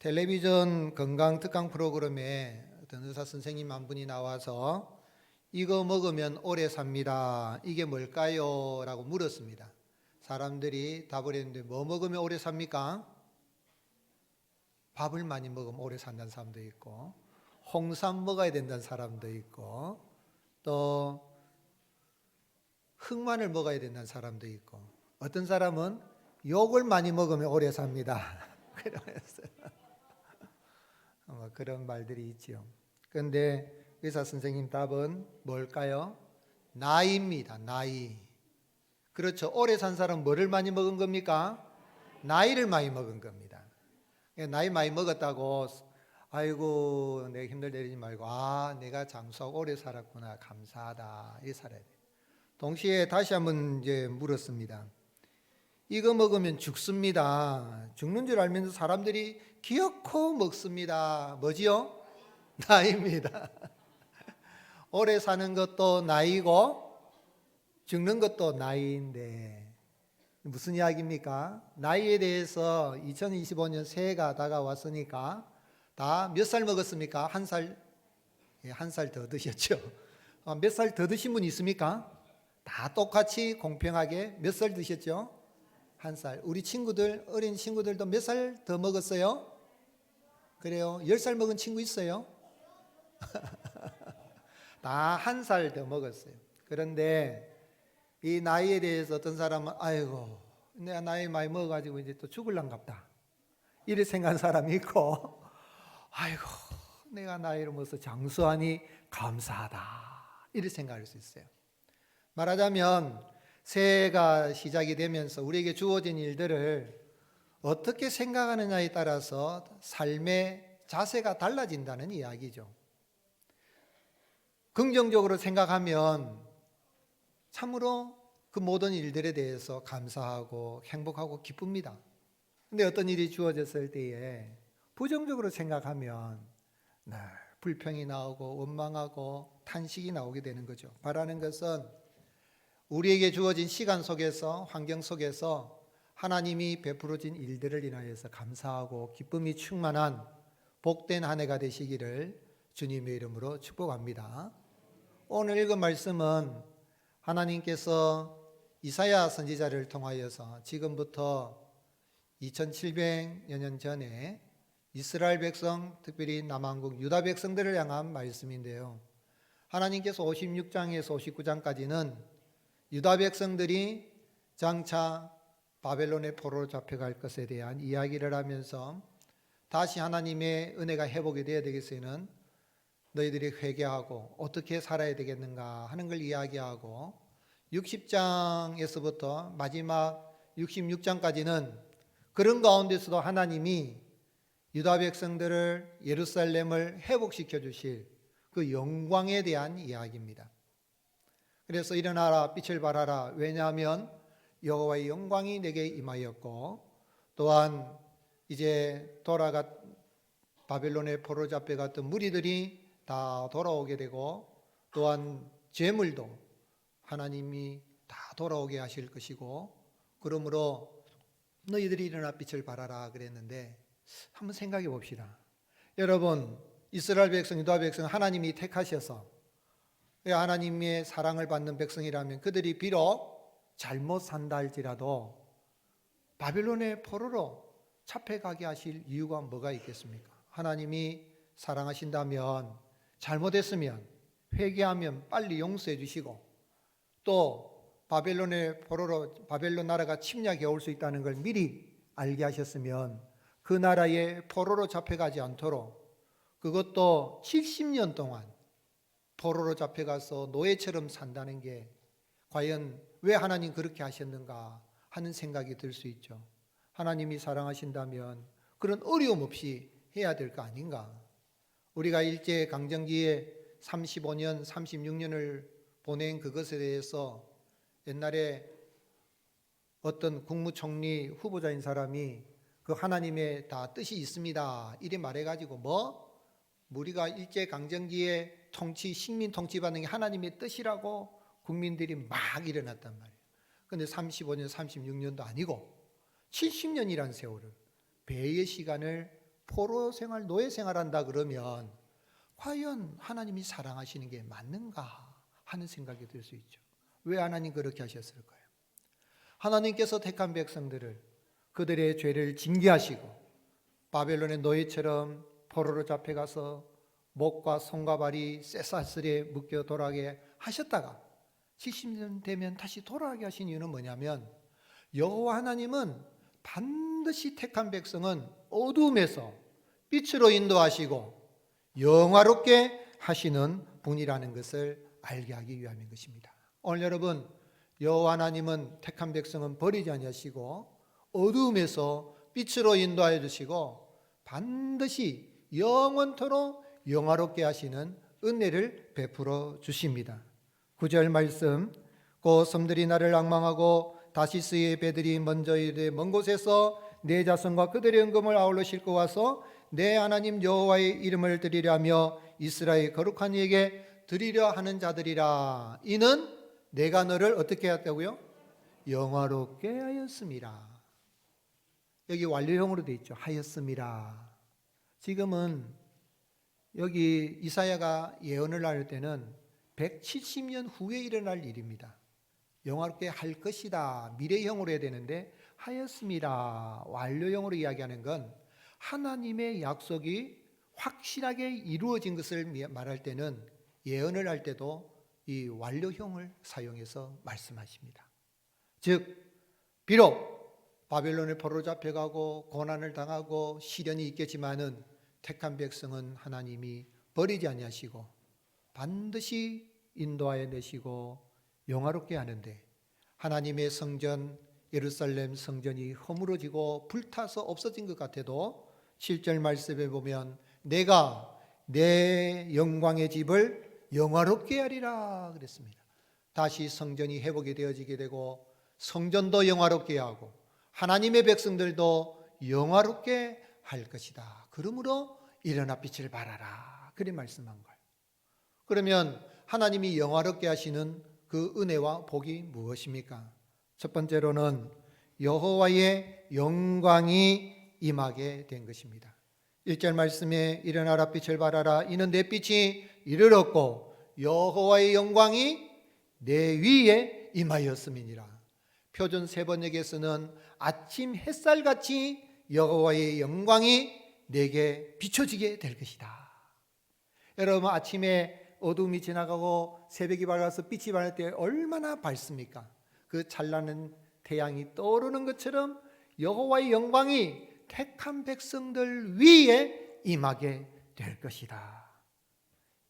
텔레비전 건강 특강 프로그램에 어떤 의사 선생님 한 분이 나와서 이거 먹으면 오래 삽니다. 이게 뭘까요? 라고 물었습니다. 사람들이 답을 했는데 뭐 먹으면 오래 삽니까? 밥을 많이 먹으면 오래 산다는 사람도 있고, 홍삼 먹어야 된다는 사람도 있고, 또 흑마늘 먹어야 된다는 사람도 있고, 어떤 사람은 욕을 많이 먹으면 오래 삽니다. 그러면서 그런 말들이 있지요. 그런데 의사 선생님 답은 뭘까요? 나이입니다. 나이. 그렇죠. 오래 산 사람은 뭐를 많이 먹은 겁니까? 나이를 많이 먹은 겁니다. 나이 많이 먹었다고 아이고 내가 힘들다 이러지 말고 내가 장수하고 오래 살았구나 감사하다 이렇게 살아야 돼요. 동시에 다시 한번 이제 물었습니다. 이거 먹으면 죽습니다. 죽는 줄 알면서 사람들이 기어코 먹습니다. 뭐지요? 나이입니다. 오래 사는 것도 나이고 죽는 것도 나이인데 무슨 이야기입니까? 나이에 대해서 2025년 새해가 다가왔으니까 다 몇 살 먹었습니까? 한 살? 한 살 더 드셨죠? 몇 살 더 드신 분 있습니까? 다 똑같이 공평하게 몇 살 드셨죠? 한 살. 우리 친구들, 어린 친구들도 몇 살 더 먹었어요? 그래요? 10살 먹은 친구 있어요? 다 한 살 더 먹었어요. 그런데 이 나이에 대해서 어떤 사람은 아이고 내가 나이 많이 먹어가지고 이제 또 죽을란갑다 이렇게 생각하는 사람이 있고 아이고 내가 나이를 먹어서 장수하니 감사하다 이렇게 생각할 수 있어요. 말하자면 새해가 시작이 되면서 우리에게 주어진 일들을 어떻게 생각하느냐에 따라서 삶의 자세가 달라진다는 이야기죠. 긍정적으로 생각하면 참으로 그 모든 일들에 대해서 감사하고 행복하고 기쁩니다. 근데 어떤 일이 주어졌을 때에 부정적으로 생각하면 불평이 나오고 원망하고 탄식이 나오게 되는 거죠. 바라는 것은 우리에게 주어진 시간 속에서 환경 속에서 하나님이 베풀어진 일들을 인하여서 감사하고 기쁨이 충만한 복된 한 해가 되시기를 주님의 이름으로 축복합니다. 오늘 읽은 말씀은 하나님께서 이사야 선지자를 통하여서 지금부터 2700여 년 전에 이스라엘 백성, 특별히 남한국 유다 백성들을 향한 말씀인데요. 하나님께서 56장에서 59장까지는 유다 백성들이 장차 바벨론의 포로로 잡혀갈 것에 대한 이야기를 하면서 다시 하나님의 은혜가 회복이 되어야 되겠으면 너희들이 회개하고 어떻게 살아야 되겠는가 하는 걸 이야기하고 60장에서부터 마지막 66장까지는 그런 가운데서도 하나님이 유다 백성들을 예루살렘을 회복시켜 주실 그 영광에 대한 이야기입니다. 그래서 일어나라 빛을 발하라 왜냐하면 여호와의 영광이 내게 임하였고 또한 이제 바벨론의 포로 잡혀갔던 무리들이 다 돌아오게 되고 또한 재물도 하나님이 다 돌아오게 하실 것이고 그러므로 너희들이 일어나 빛을 발하라 그랬는데 한번 생각해 봅시다. 여러분 이스라엘 백성, 유다 백성 하나님이 택하셔서 하나님의 사랑을 받는 백성이라면 그들이 비록 잘못 산다 할지라도 바벨론의 포로로 잡혀가게 하실 이유가 뭐가 있겠습니까? 하나님이 사랑하신다면 잘못했으면 회개하면 빨리 용서해 주시고 또 바벨론의 포로로 바벨론 나라가 침략해 올 수 있다는 걸 미리 알게 하셨으면 그 나라의 포로로 잡혀가지 않도록 그것도 70년 동안 포로로 잡혀가서 노예처럼 산다는 게 과연 왜 하나님 그렇게 하셨는가 하는 생각이 들 수 있죠. 하나님이 사랑하신다면 그런 어려움 없이 해야 될 거 아닌가. 우리가 일제강점기에 35년, 36년을 보낸 그것에 대해서 옛날에 어떤 국무총리 후보자인 사람이 그 하나님의 다 뜻이 있습니다 이래 말해가지고 우리가 일제강점기에 식민 통치받는 게 하나님의 뜻이라고 국민들이 막 일어났단 말이에요. 그런데 35년, 36년도 아니고 70년이란 세월을 배의 시간을 포로 생활, 노예 생활한다 그러면 과연 하나님이 사랑하시는 게 맞는가 하는 생각이 들 수 있죠. 왜 하나님 그렇게 하셨을까요? 하나님께서 택한 백성들을 그들의 죄를 징계하시고 바벨론의 노예처럼 포로로 잡혀가서 목과 손과 발이 쇠사슬에 묶여 돌아가게 하셨다가 70년 되면 다시 돌아가게 하신 이유는 뭐냐면 여호와 하나님은 반드시 택한 백성은 어둠에서 빛으로 인도하시고 영화롭게 하시는 분이라는 것을 알게 하기 위함인 것입니다. 오늘 여러분, 여호와 하나님은 택한 백성은 버리지 아니하시고 어둠에서 빛으로 인도하여 주시고 반드시 영원토록 영화롭게 하시는 은혜를 베풀어 주십니다. 9절 말씀, 곧 섬들이 나를 앙망하고 다시스의 배들이 먼저 이르되 먼 곳에서 내 자손과 그들의 은금을 아울러 싣고 와서 내 하나님 여호와의 이름을 드리려며 이스라엘 거룩한 이에게 드리려 하는 자들이라. 이는 내가 너를 어떻게 했다고요? 영화롭게 하였음이라. 여기 완료형으로 되어 있죠. 하였음이라. 지금은 여기 이사야가 예언을 할 때는 170년 후에 일어날 일입니다. 영화롭게 할 것이다. 미래형으로 해야 되는데 하였음이라. 완료형으로 이야기하는 건 하나님의 약속이 확실하게 이루어진 것을 말할 때는 예언을 할 때도 이 완료형을 사용해서 말씀하십니다. 즉 비록 바벨론에 포로 잡혀가고 고난을 당하고 시련이 있겠지만은 택한 백성은 하나님이 버리지 아니하시고 반드시 인도하여 내시고 영화롭게 하는데 하나님의 성전 예루살렘 성전이 허물어지고 불타서 없어진 것 같아도 7절 말씀에 보면 내가 내 영광의 집을 영화롭게 하리라 그랬습니다. 다시 성전이 회복이 되어지게 되고 성전도 영화롭게 하고 하나님의 백성들도 영화롭게 할 것이다. 그러므로 일어나 빛을 발하라. 그리 말씀한 거예요. 그러면 하나님이 영화롭게 하시는 그 은혜와 복이 무엇입니까? 첫 번째로는 여호와의 영광이 임하게 된 것입니다. 1절 말씀에 일어나라 빛을 발하라. 이는 내 빛이 이르렀고 여호와의 영광이 내 위에 임하였음이니라. 표준 세번역에서는 아침 햇살같이 여호와의 영광이 내게 비춰지게 될 것이다. 여러분 아침에 어둠이 지나가고 새벽이 밝아서 빛이 밝을 때 얼마나 밝습니까? 그 찬란한 태양이 떠오르는 것처럼 여호와의 영광이 택한 백성들 위에 임하게 될 것이다.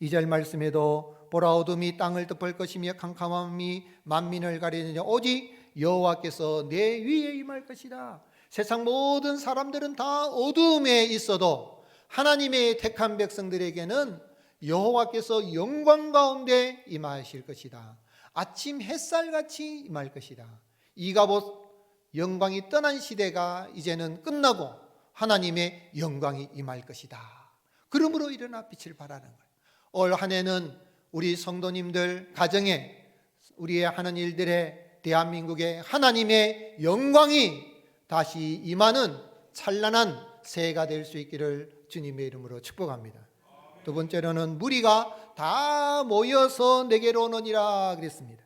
2절 말씀에도 보라 어둠이 땅을 덮을 것이며 캄캄함이 만민을 가리느냐 오직 여호와께서 내 위에 임할 것이다. 세상 모든 사람들은 다 어둠에 있어도 하나님의 택한 백성들에게는 여호와께서 영광 가운데 임하실 것이다. 아침 햇살같이 임할 것이다. 이가봇 영광이 떠난 시대가 이제는 끝나고 하나님의 영광이 임할 것이다. 그러므로 일어나 빛을 발하는 거예요. 올 한 해는 우리 성도님들 가정에 우리의 하는 일들에 대한민국의 하나님의 영광이 다시 임하는 찬란한 새해가 될 수 있기를 주님의 이름으로 축복합니다. 두 번째로는 무리가 다 모여서 내게로 오느니라 그랬습니다.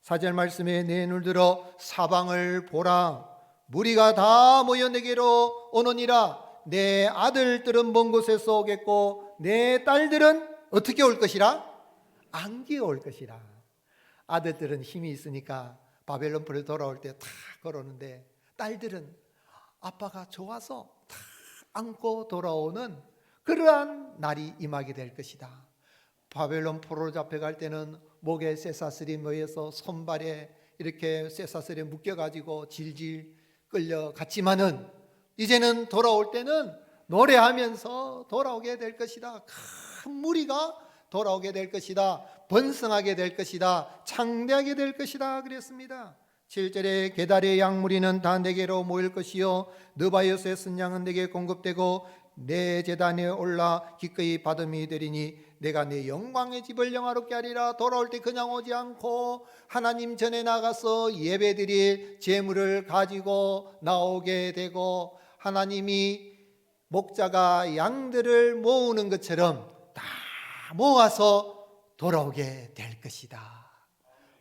4절 말씀에 내 눈을 들어 사방을 보라. 무리가 다 모여 내게로 오느니라. 내 아들들은 먼 곳에서 오겠고 내 딸들은 어떻게 올 것이라? 안기어 올 것이라. 아들들은 힘이 있으니까 바벨론 포로 돌아올 때 다 걸어오는데 딸들은 아빠가 좋아서 다 안고 돌아오는 그러한 날이 임하게 될 것이다. 바벨론 포로로 잡혀갈 때는 목에 쇠사슬이 모여서 손발에 이렇게 쇠사슬에 묶여가지고 질질 끌려갔지만은 이제는 돌아올 때는 노래하면서 돌아오게 될 것이다. 큰 무리가 돌아오게 될 것이다. 번성하게 될 것이다. 창대하게 될 것이다 그랬습니다. 7절에 게달의 양무리는 다 내게로 모일 것이요 느바요스의 순양은 내게 공급되고 내 제단에 올라 기꺼이 받음이 되리니 내가 내 영광의 집을 영화롭게 하리라. 돌아올 때 그냥 오지 않고 하나님 전에 나가서 예배드릴 재물을 가지고 나오게 되고 하나님이 목자가 양들을 모으는 것처럼 다 모아서 돌아오게 될 것이다.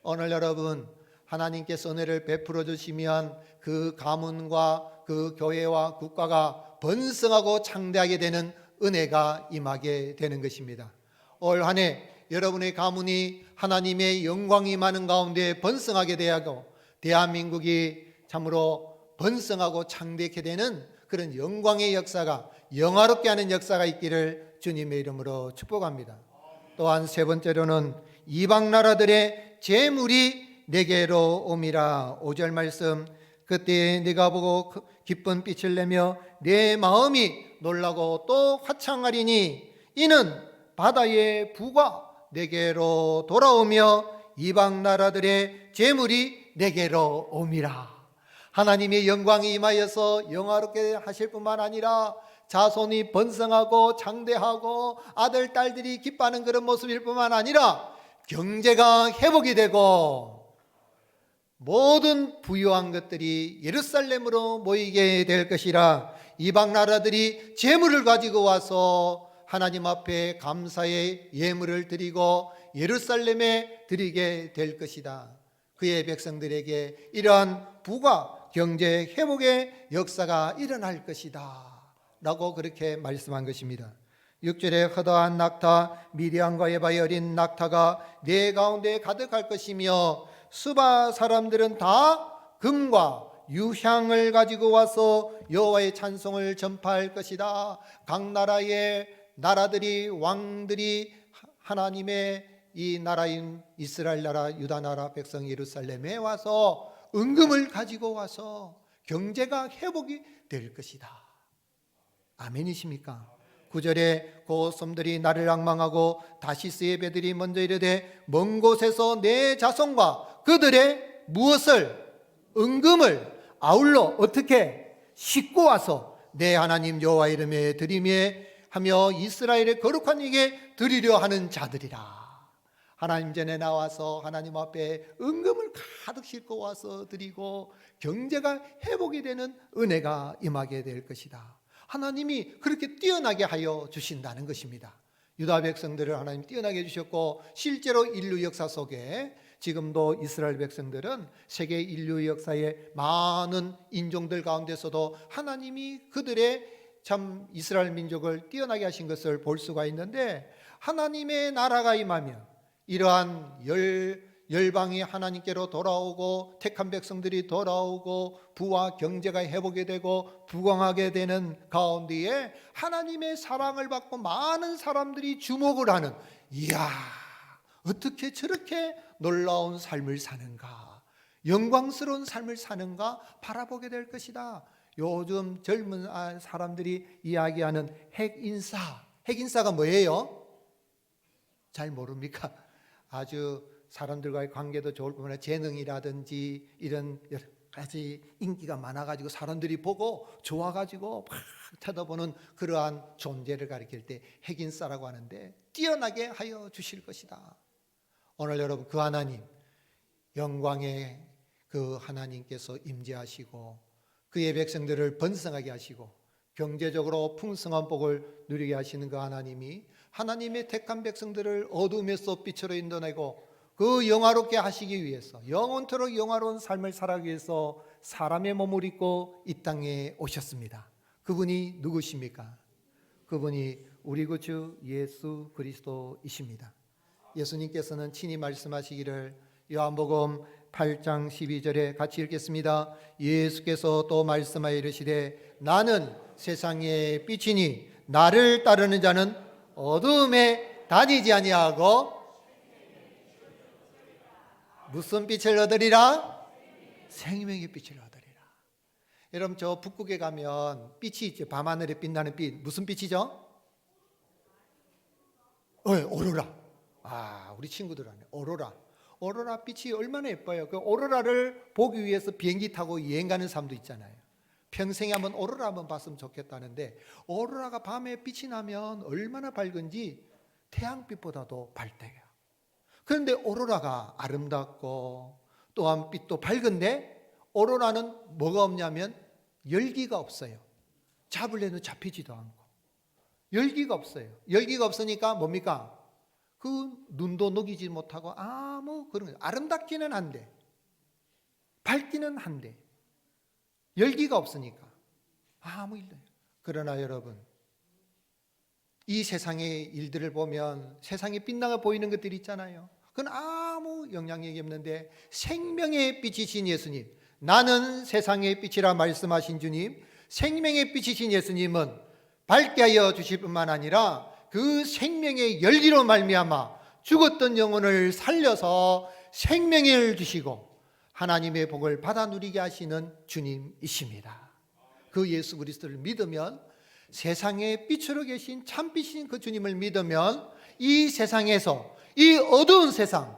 오늘 여러분, 하나님께서 은혜를 베풀어 주시면 그 가문과 그 교회와 국가가 번성하고 창대하게 되는 은혜가 임하게 되는 것입니다. 올 한 해 여러분의 가문이 하나님의 영광이 많은 가운데 번성하게 되고 대한민국이 참으로 번성하고 창대하게 되는 그런 영광의 역사가, 영화롭게 하는 역사가 있기를 주님의 이름으로 축복합니다. 또한 세 번째로는 이방 나라들의 재물이 내게로 옴이라. 5절 말씀, 그때 네가 보고 기쁜 빛을 내며 내 마음이 놀라고 또 화창하리니 이는 바다의 부가 내게로 돌아오며 이방 나라들의 재물이 내게로 옴이라. 하나님의 영광이 임하여서 영화롭게 하실 뿐만 아니라 자손이 번성하고 장대하고 아들 딸들이 기뻐하는 그런 모습일 뿐만 아니라 경제가 회복이 되고 모든 부유한 것들이 예루살렘으로 모이게 될 것이라. 이방 나라들이 재물을 가지고 와서 하나님 앞에 감사의 예물을 드리고 예루살렘에 드리게 될 것이다. 그의 백성들에게 이러한 부가 경제 회복의 역사가 일어날 것이다 라고 그렇게 말씀한 것입니다. 6절에 허다한 낙타 미디안과 에바의 어린 낙타가 내 가운데 가득할 것이며 수바 사람들은 다 금과 유향을 가지고 와서 여호와의 찬송을 전파할 것이다. 각 나라의 나라들이, 왕들이 하나님의 이 나라인 이스라엘 나라, 유다 나라 백성 예루살렘에 와서 은금을 가지고 와서 경제가 회복이 될 것이다. 아멘이십니까? 9절에 고솜들이 나를 앙망하고 다시스의 배들이 먼저 이르되 먼 곳에서 내 자손과 그들의 무엇을, 은금을 아울러 어떻게 싣고 와서 내 하나님 여호와 이름에 드리며 하며 이스라엘의 거룩한 이에게 드리려 하는 자들이라. 하나님 전에 나와서 하나님 앞에 은금을 가득 싣고 와서 드리고 경제가 회복이 되는 은혜가 임하게 될 것이다. 하나님이 그렇게 뛰어나게 하여 주신다는 것입니다. 유다 백성들을 하나님 뛰어나게 해주셨고 실제로 인류 역사 속에 지금도 이스라엘 백성들은 세계 인류 역사의 많은 인종들 가운데서도 하나님이 그들의 참 이스라엘 민족을 뛰어나게 하신 것을 볼 수가 있는데, 하나님의 나라가 임하면 이러한 열방이 하나님께로 돌아오고 택한 백성들이 돌아오고 부와 경제가 회복이 되고 부강하게 되는 가운데에 하나님의 사랑을 받고 많은 사람들이 주목을 하는, 이야 어떻게 저렇게 놀라운 삶을 사는가, 영광스러운 삶을 사는가 바라보게 될 것이다. 요즘 젊은 사람들이 이야기하는 핵인싸가 뭐예요? 잘 모릅니까? 아주 사람들과의 관계도 좋을 뿐만 아니라 재능이라든지 이런 여러 가지 인기가 많아가지고 사람들이 보고 좋아가지고 막 쳐다보는 그러한 존재를 가리킬 때 핵인싸라고 하는데, 뛰어나게 하여 주실 것이다. 오늘 여러분, 그 하나님, 영광의 그 하나님께서 임재하시고 그의 백성들을 번성하게 하시고 경제적으로 풍성한 복을 누리게 하시는 그 하나님이 하나님의 택한 백성들을 어둠에서 빛으로 인도내고 그 영화롭게 하시기 위해서, 영원토록 영화로운 삶을 살아가기 위해서 사람의 몸을 입고 이 땅에 오셨습니다. 그분이 누구십니까? 그분이 우리 구주 예수 그리스도이십니다. 예수님께서는 친히 말씀하시기를, 요한복음 8장 12절에 같이 읽겠습니다. 예수께서 또 말씀하여 이르시되 나는 세상의 빛이니 나를 따르는 자는 어둠에 다니지 아니하고 무슨 빛을 얻으리라? 생명의 빛을 얻으리라. 여러분, 저 북극에 가면 빛이 있죠. 밤하늘에 빛나는 빛. 무슨 빛이죠? 오로라. 우리 친구들 안에 오로라 빛이 얼마나 예뻐요. 그 오로라를 보기 위해서 비행기 타고 여행 가는 사람도 있잖아요. 평생에 한번 오로라 한번 봤으면 좋겠다는데, 오로라가 밤에 빛이 나면 얼마나 밝은지 태양빛보다도 밝대요. 그런데 오로라가 아름답고 또한 빛도 밝은데 오로라는 뭐가 없냐면 열기가 없어요. 잡으려도 잡히지도 않고 열기가 없어요. 열기가 없으니까 뭡니까? 그 눈도 녹이지 못하고 아무 그런 거 아름답기는 한데 밝기는 한데 열기가 없으니까 아무 일도. 그러나 여러분, 이 세상의 일들을 보면 세상에 빛나가 보이는 것들이 있잖아요. 그건 아무 영향력이 없는데 생명의 빛이신 예수님, 나는 세상의 빛이라 말씀하신 주님, 생명의 빛이신 예수님은 밝게 하여 주실 뿐만 아니라 그 생명의 열기로 말미암아 죽었던 영혼을 살려서 생명을 주시고 하나님의 복을 받아 누리게 하시는 주님이십니다. 그 예수 그리스도를 믿으면, 세상의 빛으로 계신 참빛인 그 주님을 믿으면 이 세상에서, 이 어두운 세상,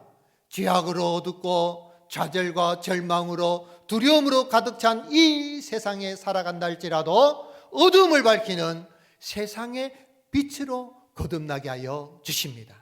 죄악으로 어둡고 좌절과 절망으로 두려움으로 가득 찬 이 세상에 살아간다 할지라도 어둠을 밝히는 세상의 빛으로 거듭나게 하여 주십니다.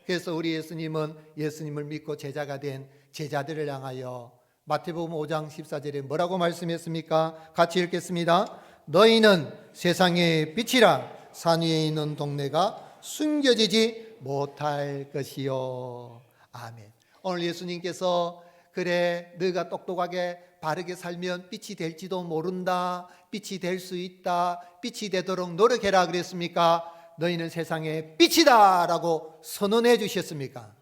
그래서 우리 예수님은 예수님을 믿고 제자가 된 제자들을 향하여 마태복음 5장 14절에 뭐라고 말씀했습니까? 같이 읽겠습니다. 너희는 세상의 빛이라 산 위에 있는 동네가 숨겨지지 못할 것이요. 아멘. 오늘 예수님께서 그래 너희가 똑똑하게 바르게 살면 빛이 될지도 모른다, 빛이 될 수 있다, 빛이 되도록 노력해라 그랬습니까? 너희는 세상의 빛이다 라고 선언해 주셨습니까?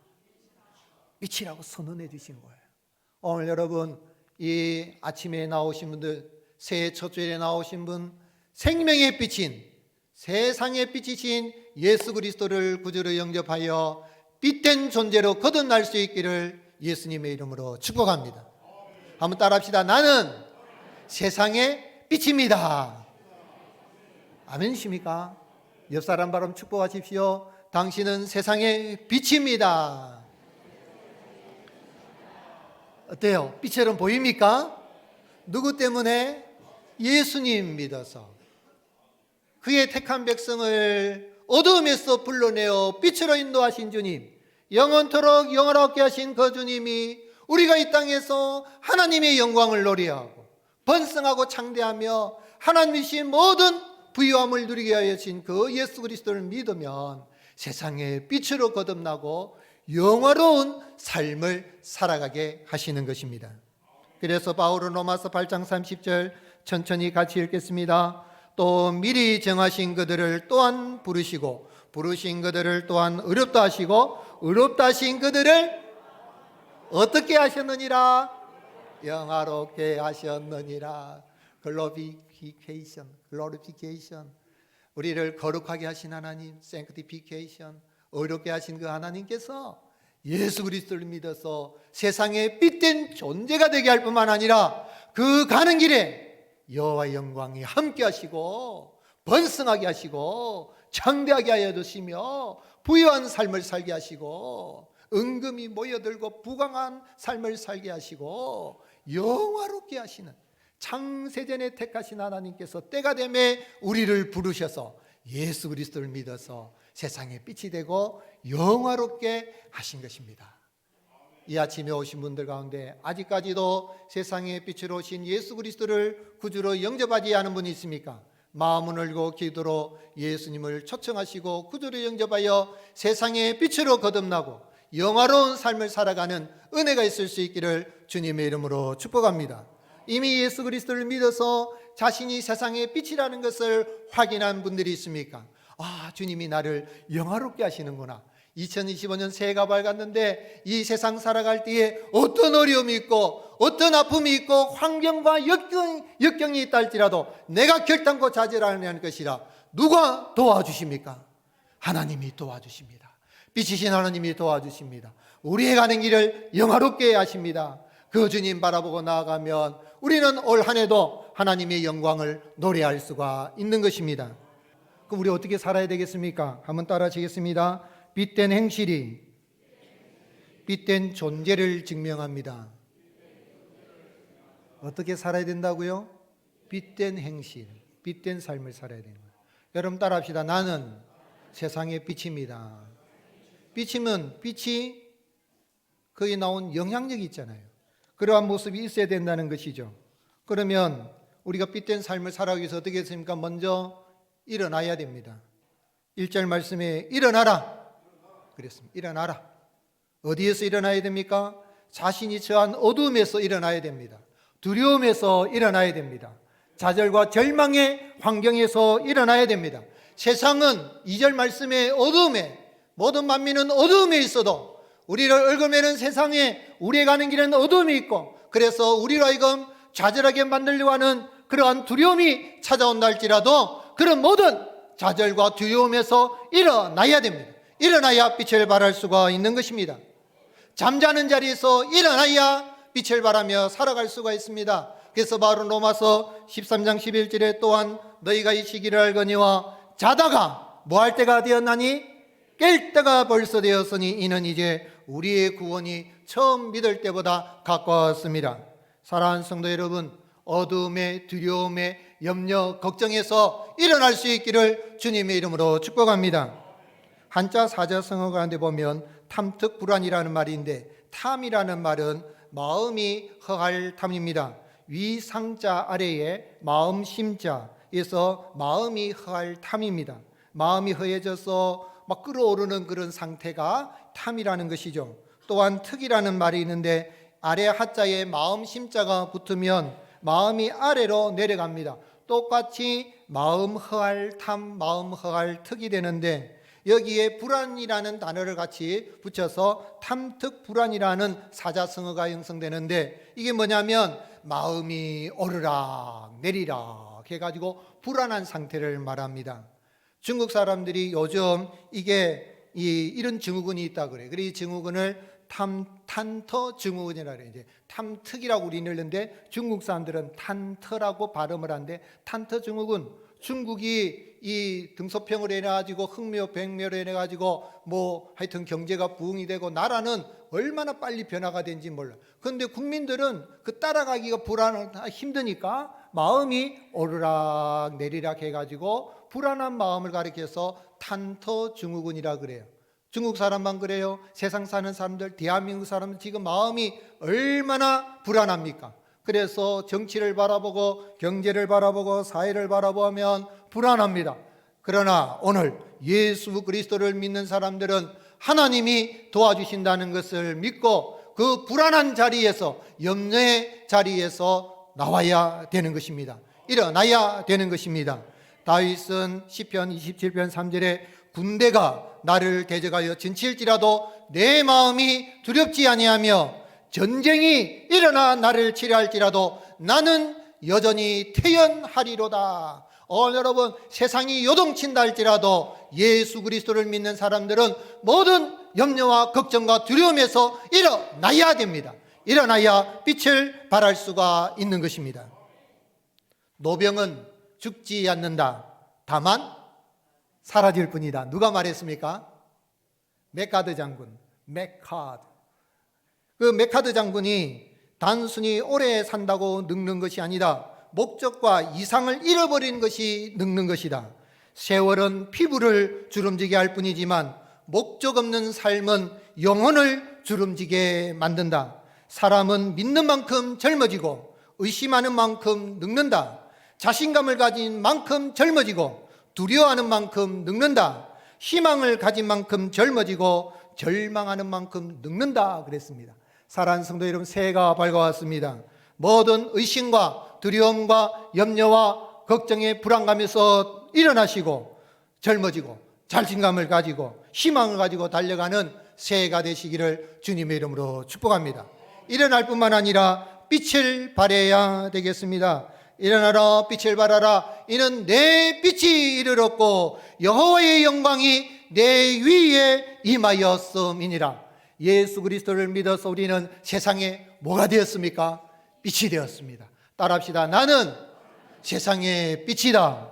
빛이라고 선언해 주신 거예요. 오늘 여러분, 이 아침에 나오신 분들, 새해 첫 주일에 나오신 분, 생명의 빛인, 세상의 빛이신 예수 그리스도를 구주로 영접하여 빛된 존재로 거듭날 수 있기를 예수님의 이름으로 축복합니다. 한번 따라합시다. 나는 세상의 빛입니다. 아멘이십니까? 옆 사람 바람 축복하십시오. 당신은 세상의 빛입니다. 어때요? 빛처럼 보입니까? 누구 때문에? 예수님 믿어서. 그의 택한 백성을 어둠에서 불러내어 빛으로 인도하신 주님, 영원토록 영원하게 하신 그 주님이 우리가 이 땅에서 하나님의 영광을 노래하고 번성하고 창대하며 하나님이신 모든 부유함을 누리게 하여 주신 그 예수 그리스도를 믿으면 세상의 빛으로 거듭나고 영화로운 삶을 살아가게 하시는 것입니다. 그래서 바울은 로마서 8장 30절 천천히 같이 읽겠습니다. 또 미리 정하신 그들을 또한 부르시고 부르신 그들을 또한 의롭다 하시고 의롭다 하신 그들을 어떻게 하셨느니라? 영화롭게 하셨느니라. 글로리피케이션, 글로리피케이션. 우리를 거룩하게 하신 하나님, sanctification. 의롭게 하신 그 하나님께서 예수 그리스도를 믿어서 세상에 빛된 존재가 되게 할 뿐만 아니라 그 가는 길에 여호와의 영광이 함께 하시고 번성하게 하시고 창대하게 하여 주시며 부유한 삶을 살게 하시고 은금이 모여들고 부강한 삶을 살게 하시고 영화롭게 하시는, 창세전에 택하신 하나님께서 때가 되매 우리를 부르셔서 예수 그리스도를 믿어서 세상에 빛이 되고 영화롭게 하신 것입니다. 이 아침에 오신 분들 가운데 아직까지도 세상의 빛으로 오신 예수 그리스도를 구주로 영접하지 않은 분이 있습니까? 마음을 열고 기도로 예수님을 초청하시고 구주로 영접하여 세상의 빛으로 거듭나고 영화로운 삶을 살아가는 은혜가 있을 수 있기를 주님의 이름으로 축복합니다. 이미 예수 그리스도를 믿어서 자신이 세상의 빛이라는 것을 확인한 분들이 있습니까? 아, 주님이 나를 영화롭게 하시는구나. 2025년 새해가 밝았는데 이 세상 살아갈 때에 어떤 어려움이 있고 어떤 아픔이 있고 환경과 역경이 있다 할지라도 내가 결단코 자제하는 것이라 누가 도와주십니까? 하나님이 도와주십니다. 빛이신 하나님이 도와주십니다. 우리의 가는 길을 영화롭게 하십니다. 그 주님 바라보고 나아가면 우리는 올 한 해도 하나님의 영광을 노래할 수가 있는 것입니다. 그럼 우리 어떻게 살아야 되겠습니까? 한번 따라하시겠습니다. 빛된 행실이 빛된 존재를 증명합니다. 어떻게 살아야 된다고요? 빛된 행실, 빛된 삶을 살아야 되는 거예요. 여러분 따라합시다. 나는 세상의 빛입니다. 빛이면 빛이 거기에 나온 영향력이 있잖아요. 그러한 모습이 있어야 된다는 것이죠. 그러면 우리가 빛된 삶을 살아가기 위해서 어떻게 했습니까? 먼저 일어나야 됩니다. 1절 말씀에 일어나라 그랬습니다. 일어나라. 어디에서 일어나야 됩니까? 자신이 처한 어둠에서 일어나야 됩니다. 두려움에서 일어나야 됩니다. 좌절과 절망의 환경에서 일어나야 됩니다. 세상은 2절 말씀에 어둠에, 모든 만민은 어둠에 있어도 우리를 얽어매는 세상에 우리의 가는 길에는 어둠이 있고, 그래서 우리로 하여금 좌절하게 만들려고 하는 그러한 두려움이 찾아온다 할지라도 그런 모든 좌절과 두려움에서 일어나야 됩니다. 일어나야 빛을 발할 수가 있는 것입니다. 잠자는 자리에서 일어나야 빛을 발하며 살아갈 수가 있습니다. 그래서 바로 로마서 13장 11절에 또한 너희가 이 시기를 알거니와 자다가 뭐 할 때가 되었나니 깰 때가 벌써 되었으니 이는 이제 우리의 구원이 처음 믿을 때보다 가까웠습니다. 사랑하는 성도 여러분, 어둠의 두려움의 염려 걱정에서 일어날 수 있기를 주님의 이름으로 축복합니다. 한자 사자성어 가운데 보면 탐특불안이라는 말인데, 탐이라는 말은 마음이 허할 탐입니다. 위상자 아래에 마음 심자에서 마음이 허할 탐입니다. 마음이 허해져서 막 끓어오르는 그런 상태가 탐이라는 것이죠. 또한 특이라는 말이 있는데 아래 하자에 마음 심자가 붙으면 마음이 아래로 내려갑니다. 똑같이 마음 허할 탐, 마음 허할 특이 되는데 여기에 불안이라는 단어를 같이 붙여서 탐특불안이라는 사자성어가 형성되는데, 이게 뭐냐면 마음이 오르락 내리락 해가지고 불안한 상태를 말합니다. 중국 사람들이 요즘 이런 증후군이 있다 그래. 그래서 이 증후군을 탄터 증후군이라 그래. 이제 탐특이라고 우리는 읽는데 중국 사람들은 탄터라고 발음을 하는데, 탄터 증후군, 중국이 이 등소평을 해가지고 흑묘 백묘를 해가지고 뭐 하여튼 경제가 부흥이 되고 나라는 얼마나 빨리 변화가 된지 몰라. 그런데 국민들은 그 따라가기가 힘드니까 마음이 오르락 내리락 해가지고 불안한 마음을 가리켜서 탄터 증후군이라 그래요. 중국 사람만 그래요? 세상 사는 사람들, 대한민국 사람들 지금 마음이 얼마나 불안합니까? 그래서 정치를 바라보고 경제를 바라보고 사회를 바라보면 불안합니다. 그러나 오늘 예수 그리스도를 믿는 사람들은 하나님이 도와주신다는 것을 믿고 그 불안한 자리에서, 염려의 자리에서 나와야 되는 것입니다. 일어나야 되는 것입니다. 다윗은 시편 27편 3절에 군대가 나를 대적하여 진칠지라도 내 마음이 두렵지 아니하며 전쟁이 일어나 나를 치려할지라도 나는 여전히 태연하리로다. 여러분, 세상이 요동친다 할지라도 예수 그리스도를 믿는 사람들은 모든 염려와 걱정과 두려움에서 일어나야 됩니다. 일어나야 빛을 발할 수가 있는 것입니다. 노병은 죽지 않는다. 다만 사라질 뿐이다. 누가 말했습니까? 메카드 장군. 그 메카드 장군이 단순히 오래 산다고 늙는 것이 아니다. 목적과 이상을 잃어버린 것이 늙는 것이다. 세월은 피부를 주름지게 할 뿐이지만 목적 없는 삶은 영혼을 주름지게 만든다. 사람은 믿는 만큼 젊어지고 의심하는 만큼 늙는다. 자신감을 가진 만큼 젊어지고 두려워하는 만큼 늙는다. 희망을 가진 만큼 젊어지고 절망하는 만큼 늙는다 그랬습니다. 사랑하는 성도 여러분, 새해가 밝아왔습니다. 모든 의심과 두려움과 염려와 걱정의 불안감에서 일어나시고 젊어지고 자신감을 가지고 희망을 가지고 달려가는 새해가 되시기를 주님의 이름으로 축복합니다. 일어날 뿐만 아니라 빛을 발해야 되겠습니다. 일어나라 빛을 발하라. 이는 내 빛이 이르렀고 여호와의 영광이 내 위에 임하였음이니라. 예수 그리스도를 믿어서 우리는 세상에 뭐가 되었습니까? 빛이 되었습니다. 따라합시다. 나는 세상의 빛이다.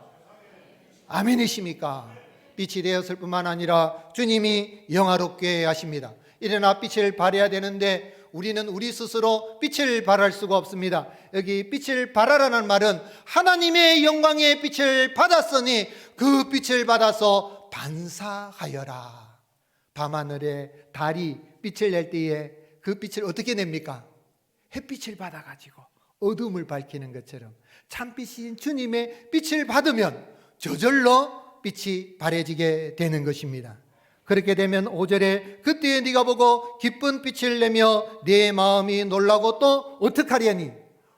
아멘이십니까? 빛이 되었을 뿐만 아니라 주님이 영화롭게 하십니다. 일어나 빛을 발해야 되는데 우리는 우리 스스로 빛을 발할 수가 없습니다. 여기 빛을 발하라는 말은 하나님의 영광의 빛을 받았으니 그 빛을 받아서 반사하여라. 밤하늘에 달이 빛을 낼 때에 그 빛을 어떻게 냅니까? 햇빛을 받아가지고 어둠을 밝히는 것처럼 참빛인 주님의 빛을 받으면 저절로 빛이 바래지게 되는 것입니다. 그렇게 되면 5절에 그때에 네가 보고 기쁜 빛을 내며 네 마음이 놀라고 또 어떡하리니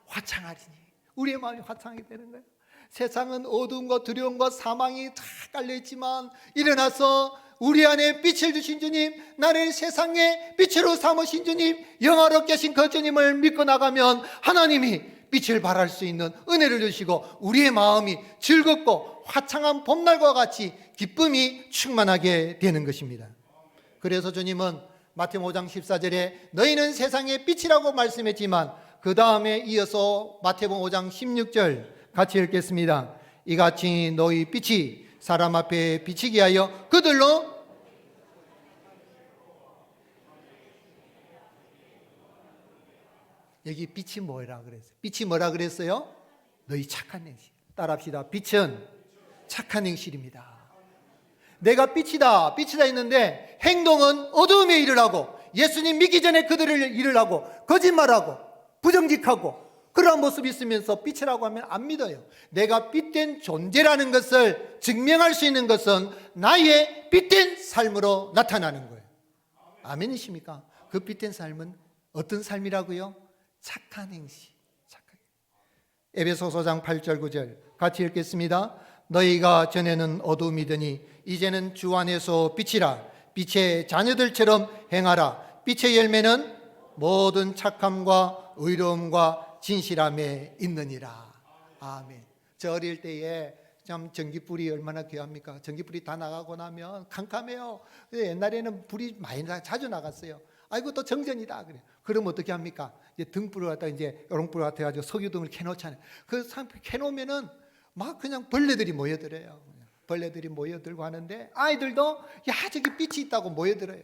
화창하리니. 우리의 마음이 화창하게 되는 거예요. 세상은 어두움과 두려움과 사망이 다 깔려있지만 일어나서 우리 안에 빛을 주신 주님, 나를 세상의 빛으로 삼으신 주님, 영화롭게 하신 그 주님을 믿고 나가면 하나님이 빛을 발할 수 있는 은혜를 주시고 우리의 마음이 즐겁고 화창한 봄날과 같이 기쁨이 충만하게 되는 것입니다. 그래서 주님은 마태복음 5장 14절에 너희는 세상의 빛이라고 말씀했지만 그 다음에 이어서 마태복음 5장 16절 같이 읽겠습니다. 이같이 너희 빛이 사람 앞에 비치게 하여 그들로 여기 빛이 뭐라 그랬어요? 빛이 뭐라 그랬어요? 너희 착한 행실. 따라합시다. 빛은 착한 행실입니다. 내가 빛이다 했는데 행동은 어두움에 일을 하고 예수님 믿기 전에 그들을 일을 하고 거짓말하고 부정직하고 그러한 모습이 있으면서 빛이라고 하면 안 믿어요. 내가 빛된 존재라는 것을 증명할 수 있는 것은 나의 빛된 삶으로 나타나는 거예요. 아멘이십니까? 그 빛된 삶은 어떤 삶이라고요? 착한 행실. 에베소서 4장 8절 9절 같이 읽겠습니다. 너희가 전에는 어두움이더니 이제는 주 안에서 빛이라. 빛의 자녀들처럼 행하라. 빛의 열매는 모든 착함과 의로움과 진실함에 있느니라. 아멘. 저 어릴 때에 참 전기불이 얼마나 귀합니까? 전기불이 다 나가고 나면 캄캄해요. 옛날에는 불이 많이 자주 나갔어요. 아이고 또 정전이다 그래. 그럼 어떻게 합니까? 이제 등불을 갖다 이제 요런불 같아 가지고 석유등을 켜놓잖아요. 그 켜놓으면은 막 그냥 벌레들이 모여들어요. 벌레들이 모여들고 하는데 아이들도 야 저기 빛이 있다고 모여들어요.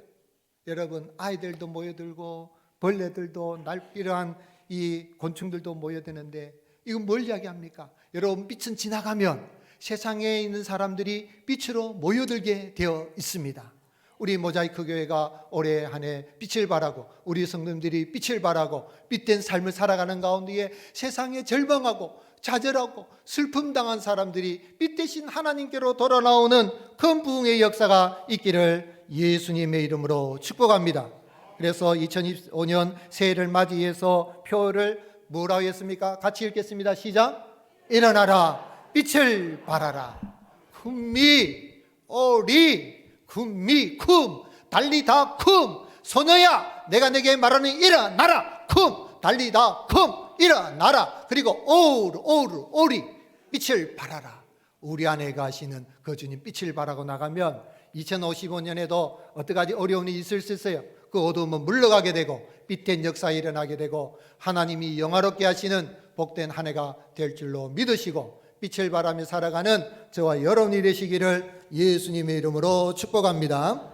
여러분 아이들도 모여들고 벌레들도 이러한 이 곤충들도 모여드는데 이건 뭘 이야기합니까? 여러분 빛은 지나가면 세상에 있는 사람들이 빛으로 모여들게 되어 있습니다. 우리 모자이크 교회가 올해 한 해 빛을 발하고 우리 성도님들이 빛을 발하고 빛된 삶을 살아가는 가운데에 세상에 절망하고 좌절하고 슬픔 당한 사람들이 빛 대신 하나님께로 돌아 나오는 큰 부흥의 역사가 있기를 예수님의 이름으로 축복합니다. 그래서 2025년 새해를 맞이해서 표를 뭐라고 했습니까? 같이 읽겠습니다. 시작. 일어나라 빛을 발하라. 쿰미 오리 쿰미 쿰 달리다 쿰 소녀야 내가 내게 말하는 일어나라 쿰 달리다 쿰 일어나라. 그리고 오르 오리 빛을 발하라. 우리 안에 가시는 그 주님 빛을 발하고 나가면 2055년에도 어떠가지 어려움이 있을 수 있어요. 그 어두움은 물러가게 되고 빛된 역사가 일어나게 되고 하나님이 영화롭게 하시는 복된 한 해가 될 줄로 믿으시고 빛을 발하며 살아가는 저와 여러분이 되시기를 예수님의 이름으로 축복합니다.